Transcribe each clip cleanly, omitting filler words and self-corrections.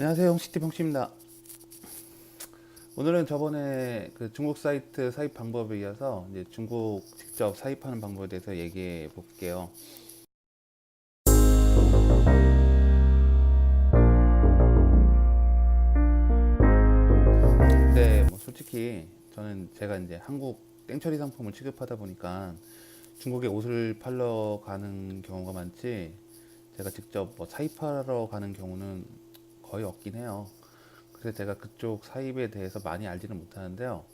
안녕하세요, 홍시티 병씨입니다. 오늘은 저번에 그 중국 사이트 사입 방법에 이어서 이제 중국 직접 사입하는 방법에 대해서 얘기해 볼게요. 근데 뭐 솔직히 저는 제가 이제 한국 땡처리 상품을 취급하다 보니까 중국에 옷을 팔러 가는 경우가 많지, 제가 직접 뭐 사입하러 가는 경우는 거의 없긴 해요. 그래서 제가 그쪽 사입에 대해서 많이 알지는 못하는데요.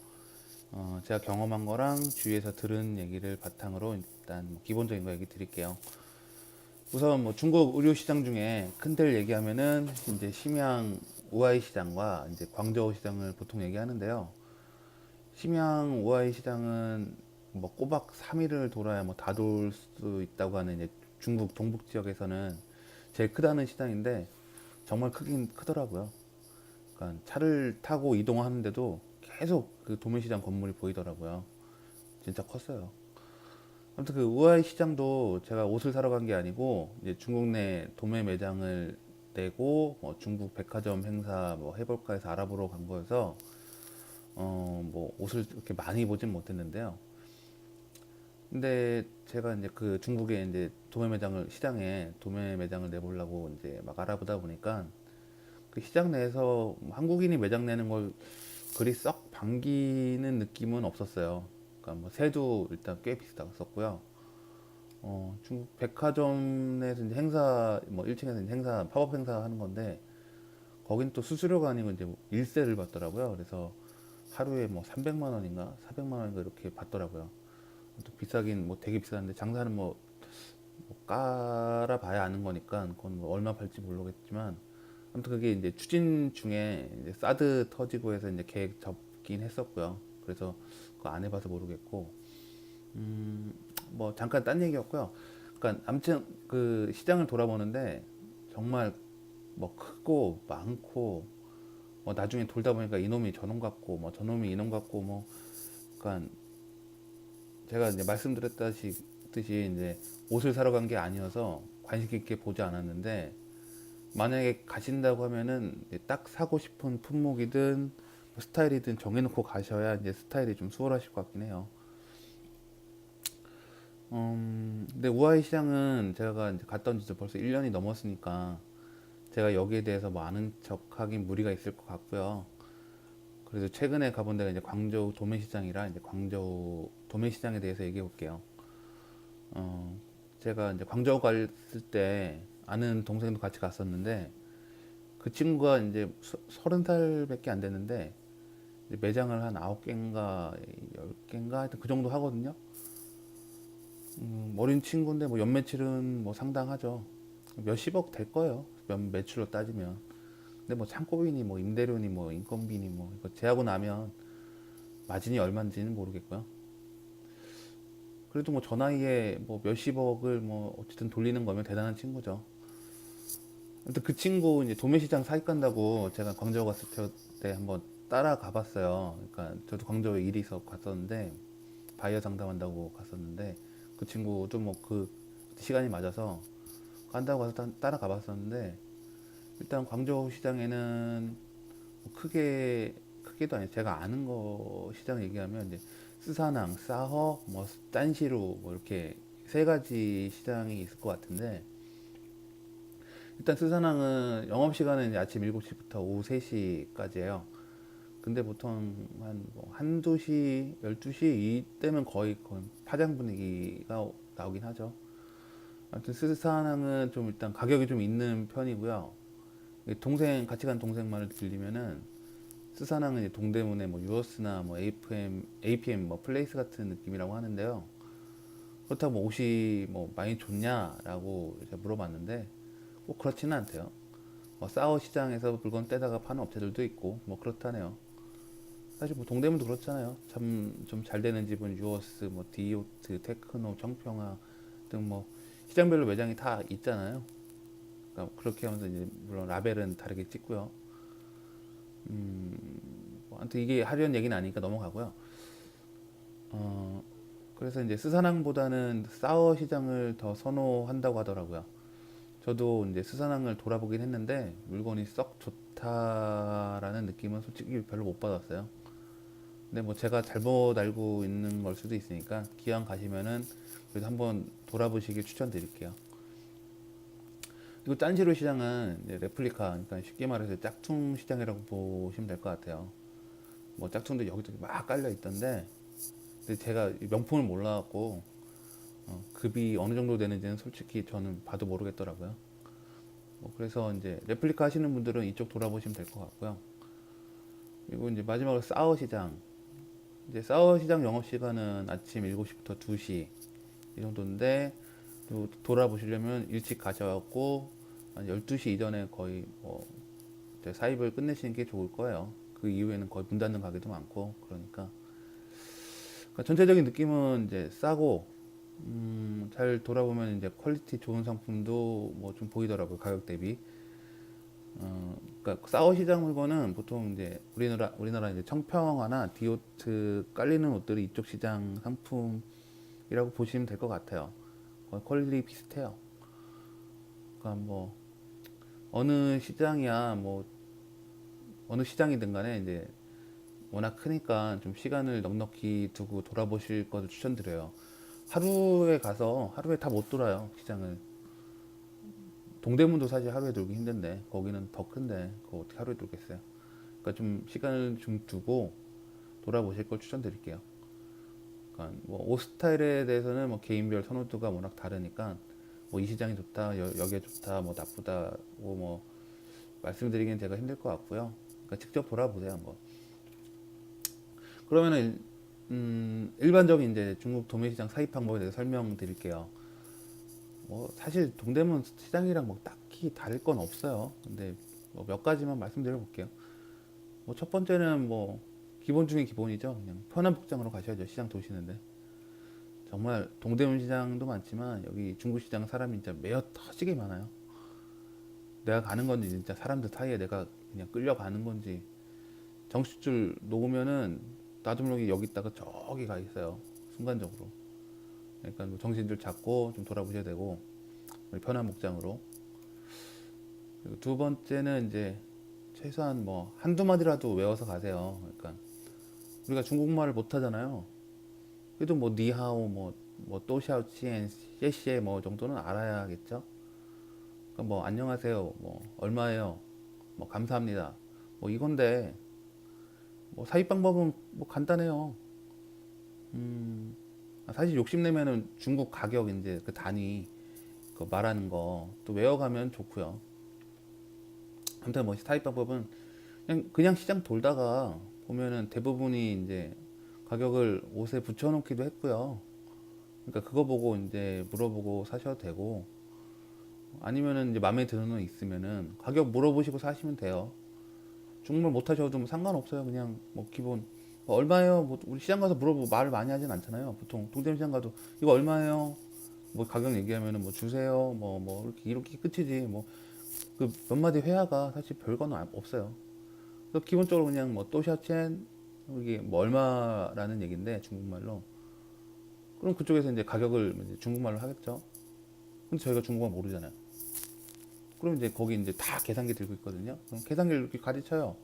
제가 경험한 거랑 주위에서 들은 얘기를 바탕으로 일단 뭐 기본적인 거 얘기 드릴게요. 우선 뭐 중국 의류 시장 중에 큰 데를 얘기하면은 이제 심양 우하이 시장과 이제 광저우 시장을 보통 얘기하는데요. 심양 우하이 시장은 뭐 꼬박 3일을 돌아야 뭐 다 돌 수 있다고 하는 이제 중국 동북 지역에서는 제일 크다는 시장인데 정말 크긴 크더라고요. 그러니까 차를 타고 이동하는데도 계속 그 도매시장 건물이 보이더라고요. 진짜 컸어요. 아무튼 그 우아이 시장도 제가 옷을 사러 간 게 아니고 이제 중국 내 도매 매장을 내고 뭐 중국 백화점 행사 뭐 해볼까 해서 알아보러 간 거여서 뭐 옷을 그렇게 많이 보진 못했는데요. 근데 제가 이제 그 중국에 이제 도매 매장을 시장에 도매 매장을 내보려고 이제 막 알아보다 보니까 그 시장 내에서 한국인이 매장 내는 걸 그리 썩 반기는 느낌은 없었어요. 그러니까 뭐 새도 일단 꽤 비쌌었고요. 중국 백화점 내에서 이제 행사, 뭐 1층에서 이제 행사, 팝업 행사 하는 건데, 거긴 또 수수료가 아니고 이제 일세를 받더라고요. 그래서 하루에 뭐 300만 원인가, 400만 원인가 이렇게 받더라고요. 또 비싸긴 뭐 되게 비싼데, 장사는 뭐 깔아봐야 아는 거니까, 그건 뭐 얼마 팔지 모르겠지만, 아무튼 그게 이제 추진 중에 이제 사드 터지고 해서 이제 계획 접긴 했었고요. 그래서 그거 안 해봐서 모르겠고, 뭐 잠깐 딴 얘기였고요. 그러니까 아무튼 그 시장을 돌아보는데 정말 뭐 크고 많고 뭐 나중에 돌다 보니까 이놈이 저놈 같고 뭐 저놈이 이놈 같고 뭐 그러니까 제가 이제 말씀드렸다시피 이제 옷을 사러 간 게 아니어서 관심 있게 보지 않았는데 만약에 가신다고 하면은 이제 딱 사고 싶은 품목이든 뭐 스타일이든 정해놓고 가셔야 이제 스타일이 좀 수월하실 것 같긴 해요. 근데 우아이 시장은 제가 이제 갔다 온 지 벌써 1년이 넘었으니까 제가 여기에 대해서 뭐 아는 척 하긴 무리가 있을 것 같고요. 그래서 최근에 가본 데가 이제 광저우 도매시장이라 이제 광저우 도매시장에 대해서 얘기해 볼게요. 어, 제가 이제 광저우 갔을 때 아는 동생도 같이 갔었는데 그 친구가 이제 30살밖에 안 됐는데 이제 매장을 한 9개인가 10개인가 하여튼 그 정도 하거든요. 어린 친구인데 뭐 연매출은 뭐 상당하죠. 몇십억 될 거예요. 매출로 따지면. 근데 뭐 창고비니 뭐 임대료니 뭐 인건비니 뭐 이거 제하고 나면 마진이 얼마인지는 모르겠고요. 그래도 뭐 저 나이에 뭐 몇십억을 뭐 어쨌든 돌리는 거면 대단한 친구죠. 아무튼 그 친구 이제 도매시장 사입 간다고 제가 광저우 갔을 때 한번 따라가 봤어요. 그러니까 저도 광저우에 일이 있어 갔었는데 바이어 상담한다고 갔었는데 그 친구도 뭐 그 시간이 맞아서 간다고 해서 따라가 봤었는데 일단 광저우 시장에는 뭐 크게도 아니고 제가 아는 거 시장 얘기하면 이제 스사낭, 사허, 뭐 딴시루 뭐 이렇게 세 가지 시장이 있을 것 같은데 일단 스사낭은 영업 시간은 이제 아침 7시부터 오후 3시까지예요. 근데 보통 한뭐 한두 시, 12시 이때면 거의 파장 분위기가 나오긴 하죠. 아무튼 스사낭은 좀 일단 가격이 좀 있는 편이고요. 동생 같이 간 동생 말을 들리면은 스사낭은 이제 동대문에 뭐 유어스나 뭐 APM 뭐 플레이스 같은 느낌이라고 하는데요. 그렇다고 뭐 옷이 뭐 많이 좋냐라고 제가 물어봤는데 꼭 그렇지는 않대요. 뭐 사워 시장에서 물건 떼다가 파는 업체들도 있고 뭐 그렇다네요. 사실 뭐 동대문도 그렇잖아요. 참 좀 잘 되는 집은 유어스, 뭐 디오트, 테크노, 청평화 등 뭐 시장별로 매장이 다 있잖아요. 그러니까 그렇게 하면서 이제 물론 라벨은 다르게 찍고요. 뭐 아무튼 이게 하려는 얘기는 아니니까 넘어가고요. 어, 그래서 이제 스사낭보다는 사워 시장을 더 선호한다고 하더라고요. 저도 이제 스산항을 돌아보긴 했는데 물건이 썩 좋다라는 느낌은 솔직히 별로 못 받았어요. 근데 뭐 제가 잘못 알고 있는 걸 수도 있으니까 기왕 가시면은 그래도 한번 돌아보시길 추천드릴게요. 그리고 딴지로 시장은 이제 레플리카, 그러니까 쉽게 말해서 짝퉁 시장이라고 보시면 될 것 같아요. 뭐 짝퉁도 여기저기 막 깔려 있던데, 근데 제가 명품을 몰라갖고 급이 어느 정도 되는지는 솔직히 저는 봐도 모르겠더라고요. 뭐 그래서 이제 레플리카 하시는 분들은 이쪽 돌아보시면 될 것 같고요. 그리고 이제 마지막으로 사워 시장. 이제 사워 시장 영업 시간은 아침 7시부터 2시 이 정도인데, 또 돌아보시려면 일찍 가셔갖고 한 12시 이전에 거의 뭐 이제 사입을 끝내시는 게 좋을 거예요. 그 이후에는 거의 문 닫는 가게도 많고 그러니까. 그러니까 전체적인 느낌은 이제 싸고, 잘 돌아보면 이제 퀄리티 좋은 상품도 뭐 좀 보이더라고요, 가격 대비. 그러니까 사워 시장 물건은 보통 이제 우리나라 이제 청평화나 디오트 깔리는 옷들이 이쪽 시장 상품이라고 보시면 될 것 같아요. 거의 퀄리티 비슷해요. 그러니까 뭐 어느 시장이야 뭐 어느 시장이든 간에 이제 워낙 크니까 좀 시간을 넉넉히 두고 돌아보실 것을 추천드려요. 하루에 가서 하루에 다 못 돌아요, 시장을. 동대문도 사실 하루에 돌기 힘든데 거기는 더 큰데 그거 어떻게 하루에 돌겠어요. 그러니까 좀 시간을 좀 두고 돌아보실 걸 추천드릴게요. 그러니까 뭐 옷 스타일에 대해서는 뭐 개인별 선호도가 워낙 다르니까 뭐 이 시장이 좋다, 여기가 좋다, 뭐 나쁘다고 뭐 말씀드리기는 제가 힘들 것 같고요. 그러니까 직접 돌아보세요, 한번. 그러면은 일반적인 이제 중국 도매시장 사입 방법에 대해서 설명드릴게요. 뭐 사실 동대문 시장이랑 뭐 딱히 다를 건 없어요. 근데 뭐몇 가지만 말씀드려 볼게요. 뭐 첫 번째는 뭐 기본 중에 기본이죠. 그냥 편한 복장으로 가셔야죠, 시장 도시는데. 정말 동대문 시장도 많지만 여기 중국 시장 사람이 진짜 매어 터지게 많아요. 내가 가는 건지 진짜 사람들 사이에 내가 그냥 끌려가는 건지, 정신줄 놓으면은 나도 모르게 여기 있다가 저기 가 있어요, 순간적으로. 그러니까 뭐 정신줄 잡고 좀 돌아보셔야 되고, 편한 복장으로. 그리고 두 번째는 이제 최소한 뭐 한두 마디라도 외워서 가세요. 그러니까 우리가 중국말을 못 하잖아요. 그래도 뭐 니하오, 뭐 또샤오치엔, 셰시에 뭐 정도는 알아야겠죠. 그러니까 뭐 안녕하세요, 뭐 얼마예요, 뭐 감사합니다, 뭐 이건데. 뭐 사입 방법은 뭐 간단해요. 사실 욕심내면은 중국 가격 이제 그 단위 그 말하는 거 또 외워가면 좋고요. 아무튼 뭐 사입 방법은 그냥 시장 돌다가 보면은 대부분이 이제 가격을 옷에 붙여놓기도 했고요. 그러니까 그거 보고 이제 물어보고 사셔도 되고, 아니면은 이제 마음에 드는 거 있으면은 가격 물어보시고 사시면 돼요. 중국말 못하셔도 뭐 상관없어요. 그냥 뭐 기본 뭐 얼마예요? 뭐 우리 시장 가서 물어보고 말을 많이 하진 않잖아요. 보통 동대문 시장 가도 이거 얼마예요? 뭐 가격 얘기하면은 뭐 주세요. 뭐 이렇게 끝이지. 뭐 그 몇 마디 회화가 사실 별거는 없어요. 그래서 기본적으로 그냥 뭐 또샤첸 이게 뭐 얼마라는 얘기인데 중국말로. 그럼 그쪽에서 이제 가격을 이제 중국말로 하겠죠. 근데 저희가 중국말 모르잖아요. 그럼 이제 거기 이제 다 계산기 들고 있거든요. 그럼 계산기를 이렇게 가르쳐요.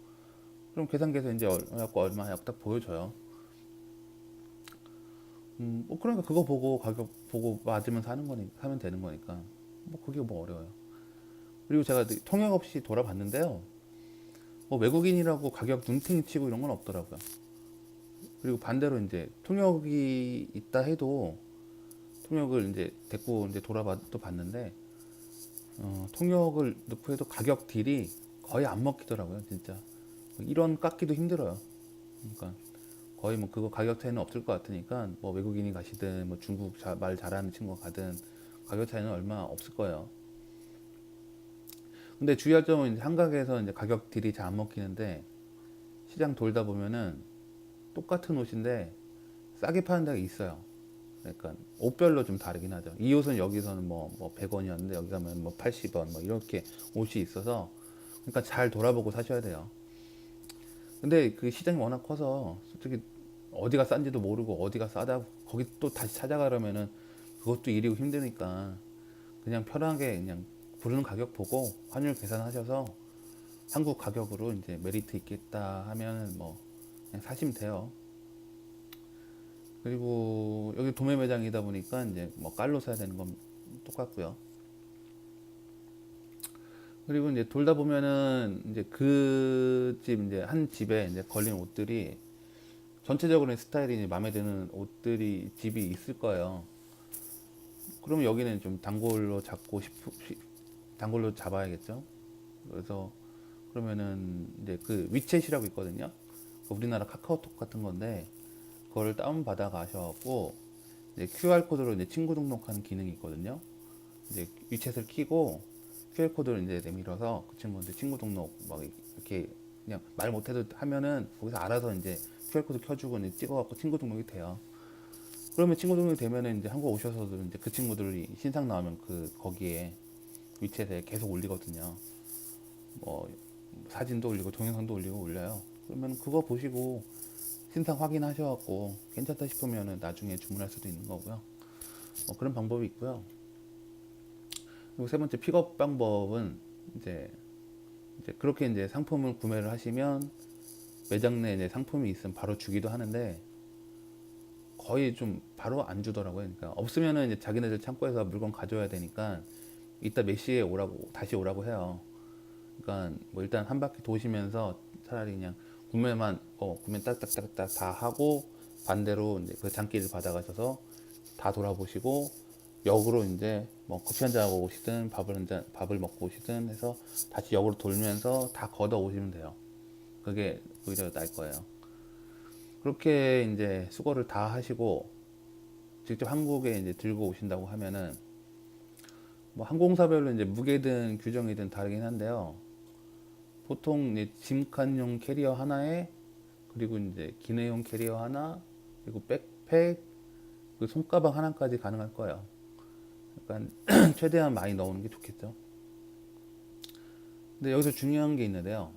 그럼 계산기에서 이제 얼마 하고 딱 보여줘요. 뭐 그러니까 그거 보고 가격 보고 맞으면 사면 되는 거니까 뭐 그게 뭐 어려워요. 그리고 제가 통역 없이 돌아봤는데요. 뭐 외국인이라고 가격 눈탱이 치고 이런 건 없더라고요. 그리고 반대로 이제 통역이 있다 해도 통역을 이제 데리고 이제 돌아봐도 봤는데, 통역을 넣고 해도 가격 딜이 거의 안 먹히더라고요, 진짜. 이런 깎기도 힘들어요. 그러니까 거의 뭐 그거 가격 차이는 없을 것 같으니까 뭐 외국인이 가시든 뭐 중국 말 잘하는 친구가 가든 가격 차이는 얼마 없을 거예요. 근데 주의할 점은 이제 한가게에서 이제 가격 딜이 잘 안 먹히는데, 시장 돌다 보면은 똑같은 옷인데 싸게 파는 데가 있어요. 그러니까 옷별로 좀 다르긴 하죠. 이 옷은 여기서는 뭐 100원이었는데 여기 가면 뭐 80원 뭐 이렇게 옷이 있어서, 그러니까 잘 돌아보고 사셔야 돼요. 근데 그 시장이 워낙 커서 솔직히 어디가 싼지도 모르고 어디가 싸다고 거기 또 다시 찾아가려면은 그것도 일이고 힘드니까 그냥 편하게 그냥 부르는 가격 보고 환율 계산하셔서 한국 가격으로 이제 메리트 있겠다 하면 뭐 그냥 사시면 돼요. 그리고 여기 도매 매장이다 보니까 이제 뭐 깔로 사야 되는 건 똑같고요. 그리고 이제 돌다 보면은 이제 그 집 이제 한 집에 이제 걸린 옷들이 전체적으로 스타일이 이제 마음에 드는 옷들이 집이 있을 거예요. 그러면 여기는 좀 단골로 단골로 잡아야겠죠. 그래서 그러면은 이제 그 위챗이라고 있거든요. 우리나라 카카오톡 같은 건데 그거를 다운 받아 가셔갖고 이제 QR 코드로 이제 친구 등록하는 기능이 있거든요. 이제 위챗을 키고 QR 코드를 이제 내밀어서 그 친구한테 친구 등록 막 이렇게 그냥 말 못해도 하면은 거기서 알아서 이제 QR 코드 켜주고 이제 찍어갖고 친구 등록이 돼요. 그러면 친구 등록이 되면은 이제 한국 오셔서도 이제 그 친구들이 신상 나오면 그 거기에 위챗에 계속 올리거든요. 뭐 사진도 올리고 동영상도 올리고 올려요. 그러면 그거 보시고 신상 확인하셔갖고 괜찮다 싶으면은 나중에 주문할 수도 있는 거고요. 그런 방법이 있고요. 그리고 세 번째 픽업 방법은 이제 그렇게 이제 상품을 구매를 하시면 매장 내에 이제 상품이 있으면 바로 주기도 하는데 거의 좀 바로 안 주더라고요. 그러니까 없으면은 이제 자기네들 창고에서 물건 가져야 되니까 이따 몇 시에 오라고 다시 오라고 해요. 그러니까 뭐 일단 한 바퀴 도시면서 차라리 그냥 구매 딱딱딱딱 다 하고 반대로 이제 그 장기를 받아가셔서 다 돌아보시고 역으로 이제 뭐 커피 한잔 하고 오시든 밥을 먹고 오시든 해서 다시 역으로 돌면서 다 걷어 오시면 돼요. 그게 오히려 나을 거예요. 그렇게 이제 수거를 다 하시고 직접 한국에 이제 들고 오신다고 하면은 뭐 항공사별로 이제 무게든 규정이든 다르긴 한데요. 보통 이제 짐칸용 캐리어 하나에 그리고 이제 기내용 캐리어 하나 그리고 백팩 그 손가방 하나까지 가능할 거예요. 그러니까 최대한 많이 넣는 게 좋겠죠. 근데 여기서 중요한 게 있는데요.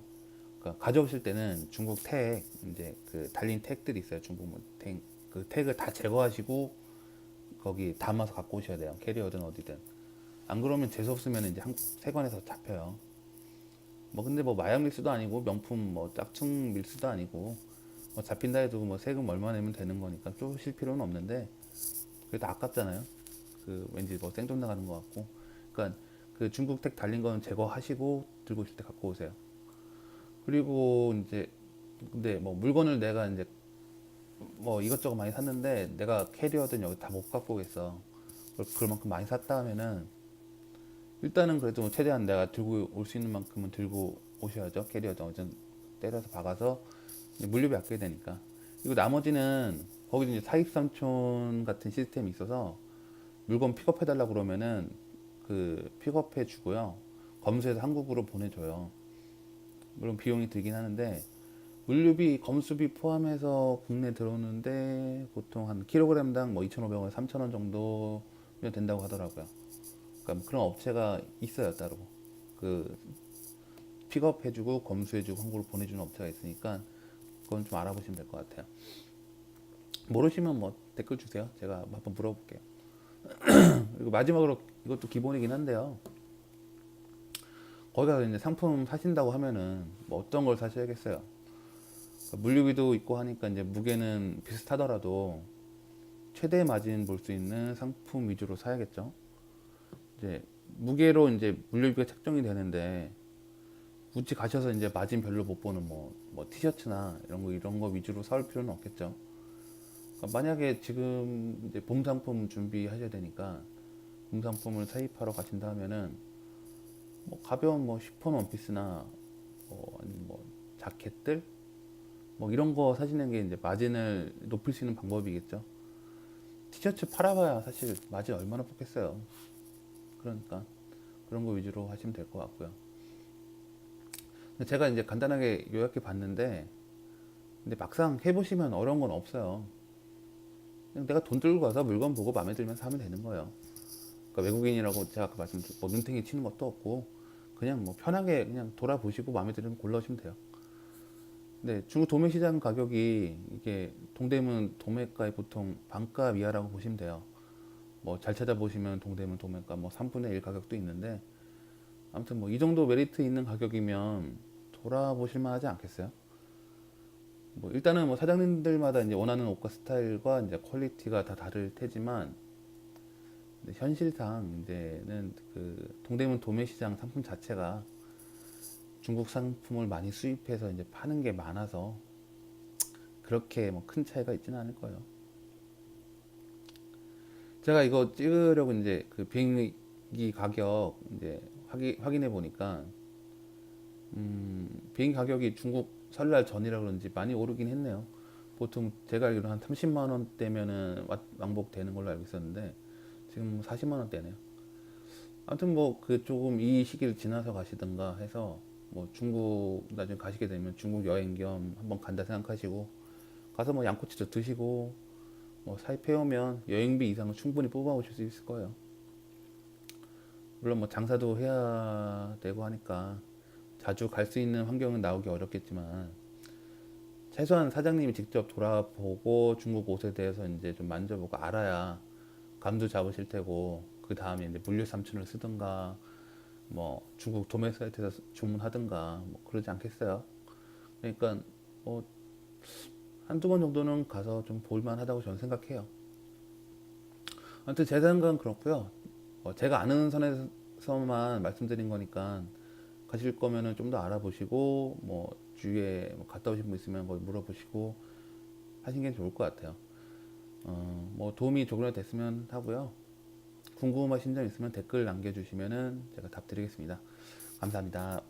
그러니까 가져오실 때는 중국 택 이제 그 달린 택들이 있어요. 중국 택, 그 택을 다 제거하시고 거기 담아서 갖고 오셔야 돼요. 캐리어든 어디든. 안 그러면 재수 없으면 이제 세관에서 잡혀요. 뭐 근데 뭐 마약 밀수도 아니고 명품 뭐 짝퉁 밀수도 아니고 뭐 잡힌다 해도 뭐 세금 얼마 내면 되는 거니까 쫓으실 필요는 없는데 그래도 아깝잖아요. 그 왠지 뭐 생돈 나가는 것 같고. 그러니까 그 중국 택 달린 거는 제거하시고 들고 오실 때 갖고 오세요. 그리고 이제 근데 뭐 물건을 내가 이제 뭐 이것저것 많이 샀는데 내가 캐리어든 여기 다 못 갖고 오겠어. 그럴 만큼 많이 샀다 하면은 일단은 그래도 뭐 최대한 내가 들고 올 수 있는 만큼은 들고 오셔야죠. 캐리어든 어전 때려서 박아서 물류비 아껴야 되니까. 그리고 나머지는 거기도 이제 사입삼촌 같은 시스템이 있어서 물건 픽업해 달라 그러면은 그 픽업해 주고요. 검수해서 한국으로 보내줘요. 물론 비용이 들긴 하는데 물류비, 검수비 포함해서 국내 들어오는데 보통 한 킬로그램당 뭐 2,500원, 3,000원 정도면 된다고 하더라고요. 그러니까 뭐 그런 업체가 있어요, 따로. 그 픽업해주고 검수해주고 한국으로 보내주는 업체가 있으니까 그건 좀 알아보시면 될 것 같아요. 모르시면 뭐 댓글 주세요. 제가 한번 물어볼게요. 그리고 마지막으로 이것도 기본이긴 한데요. 거기 가서 이제 상품 사신다고 하면은 뭐 어떤 걸 사셔야겠어요. 그러니까 물류비도 있고 하니까 이제 무게는 비슷하더라도 최대 마진 볼 수 있는 상품 위주로 사야겠죠. 이제 무게로 이제 물류비가 책정이 되는데 굳이 가셔서 이제 마진 별로 못 보는 뭐 티셔츠나 이런 거 위주로 사올 필요는 없겠죠. 그러니까 만약에 지금 이제 봄 상품 준비하셔야 되니까 봄 상품을 사입하러 가신다 하면은 뭐 가벼운 뭐 시폰 원피스나 아니면 뭐 자켓들 뭐 이런 거 사시는 게 이제 마진을 높일 수 있는 방법이겠죠. 티셔츠 팔아봐야 사실 마진 얼마나 뽑겠어요. 그러니까 그런 거 위주로 하시면 될 것 같고요. 제가 이제 간단하게 요약해 봤는데 근데 막상 해보시면 어려운 건 없어요. 그냥 내가 돈 들고 가서 물건 보고 마음에 들면 사면 되는 거예요. 그러니까 외국인이라고 제가 아까 말씀드린 뭐 눈탱이 치는 것도 없고 그냥 뭐 편하게 그냥 돌아보시고 마음에 들면 골라오시면 돼요. 근데 중국 도매 시장 가격이 이게 동대문 도매가의 보통 반가 이하라고 보시면 돼요. 뭐 잘 찾아보시면 동대문 도매가 뭐 3분의 1 가격도 있는데 아무튼 뭐 이 정도 메리트 있는 가격이면 돌아보실 만하지 않겠어요? 뭐 일단은 뭐 사장님들마다 이제 원하는 옷과 스타일과 이제 퀄리티가 다 다를 테지만 현실상 이제는 그 동대문 도매시장 상품 자체가 중국 상품을 많이 수입해서 이제 파는 게 많아서 그렇게 뭐 큰 차이가 있지는 않을 거예요. 제가 이거 찍으려고 이제 그 비행기 가격 이제 확인해 보니까 비행기 가격이 중국 설날 전이라 그런지 많이 오르긴 했네요. 보통 제가 알기로 한 30만 원대면은 왕복되는 걸로 알고 있었는데 지금 40만 원대네요. 아무튼 뭐 그 조금 이 시기를 지나서 가시든가 해서 뭐 중국 나중에 가시게 되면 중국 여행 겸 한번 간다 생각하시고 가서 뭐 양꼬치도 드시고 뭐 사입해 오면 여행비 이상은 충분히 뽑아 오실 수 있을 거예요. 물론 뭐 장사도 해야 되고 하니까 자주 갈 수 있는 환경은 나오기 어렵겠지만 최소한 사장님이 직접 돌아보고 중국 옷에 대해서 이제 좀 만져보고 알아야 감도 잡으실 테고 그 다음에 이제 물류 삼촌을 쓰든가 뭐 중국 도매 사이트에서 주문하든가 뭐 그러지 않겠어요? 그러니까 뭐 한두 번 정도는 가서 좀 볼만하다고 저는 생각해요. 아무튼 제 생각은 그렇고요. 제가 아는 선에서만 말씀드린 거니까 가실 거면은 좀 더 알아보시고 뭐 주위에 뭐 갔다 오신 분 있으면 거기 물어보시고 하시는 게 좋을 것 같아요. 뭐 도움이 조금이라도 됐으면 하고요. 궁금하신 점 있으면 댓글 남겨주시면은 제가 답 드리겠습니다. 감사합니다.